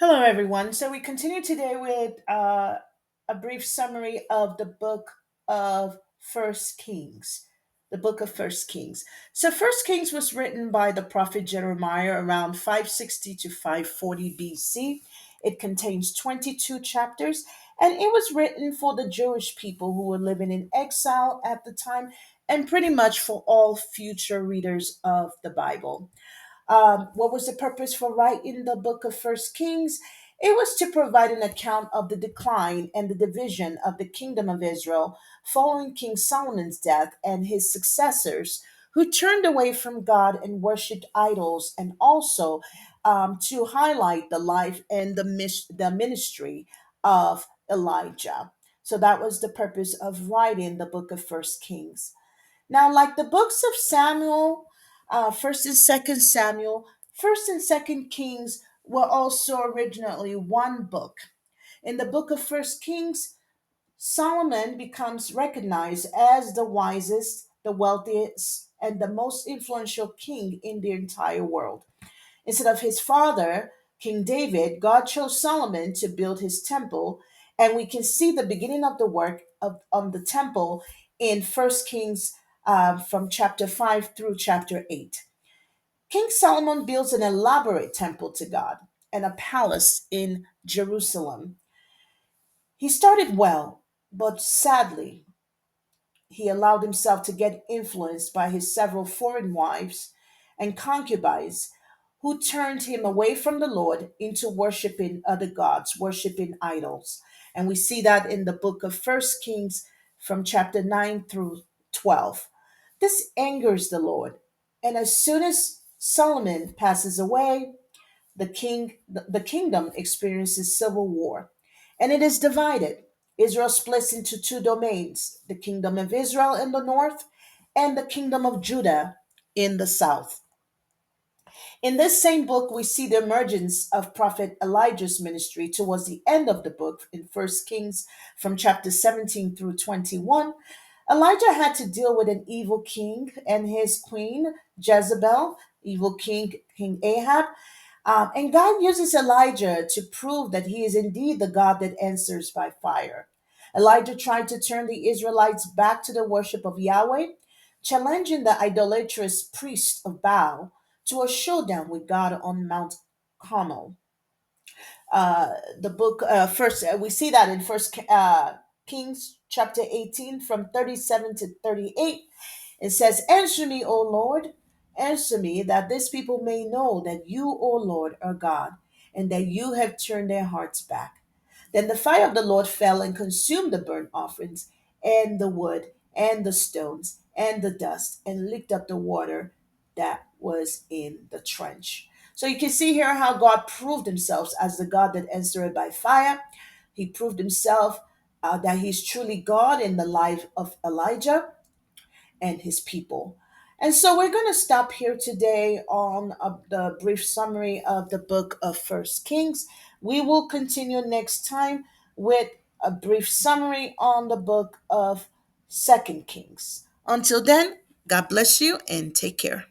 Hello, everyone. So we continue today with a brief summary of the book of First Kings. The book of First Kings. So First Kings was written by the prophet Jeremiah around 560 to 540 BC. It contains 22 chapters, and it was written for the Jewish people who were living in exile at the time, and pretty much for all future readers of the Bible. What was the purpose for writing the book of First Kings? It was to provide an account of the decline and the division of the kingdom of Israel following King Solomon's death and his successors who turned away from God and worshipped idols, and also to highlight the life and the ministry of Elijah. So that was the purpose of writing the book of First Kings. Now, like the books of Samuel, First and Second Samuel, First and Second Kings were also originally one book. In the book of First Kings, Solomon becomes recognized as the wisest, the wealthiest, and the most influential king in the entire world. Instead of his father, King David, God chose Solomon to build his temple, and we can see the beginning of the work of the temple in First Kings from chapter 5 through chapter 8. King Solomon builds an elaborate temple to God and a palace in Jerusalem. He started well, but sadly, he allowed himself to get influenced by his several foreign wives and concubines who turned him away from the Lord into worshiping other gods, worshiping idols. And we see that in the book of First Kings from chapter 9 through 12. This angers the Lord. And as soon as Solomon passes away, the kingdom experiences civil war, and it is divided. Israel splits into two domains: the kingdom of Israel in the north and the kingdom of Judah in the south. In this same book, we see the emergence of Prophet Elijah's ministry towards the end of the book in First Kings from chapter 17 through 21. Elijah had to deal with an evil king and his queen, Jezebel, evil King Ahab. And God uses Elijah to prove that he is indeed the God that answers by fire. Elijah tried to turn the Israelites back to the worship of Yahweh, challenging the idolatrous priest of Baal to a showdown with God on Mount Carmel. The book first we see that in First Kings chapter 18 from 37 to 38. It says, "Answer me, O Lord, answer me, that this people may know that you, O Lord, are God, and that you have turned their hearts back." Then the fire of the Lord fell and consumed the burnt offerings, and the wood, and the stones, and the dust, and licked up the water that was in the trench. So you can see here how God proved himself as the God that answered by fire. He proved himself that he's truly God in the life of Elijah and his people. And so we're going to stop here today on the brief summary of the book of First Kings. We will continue next time with a brief summary on the book of Second Kings. Until then, God bless you and take care.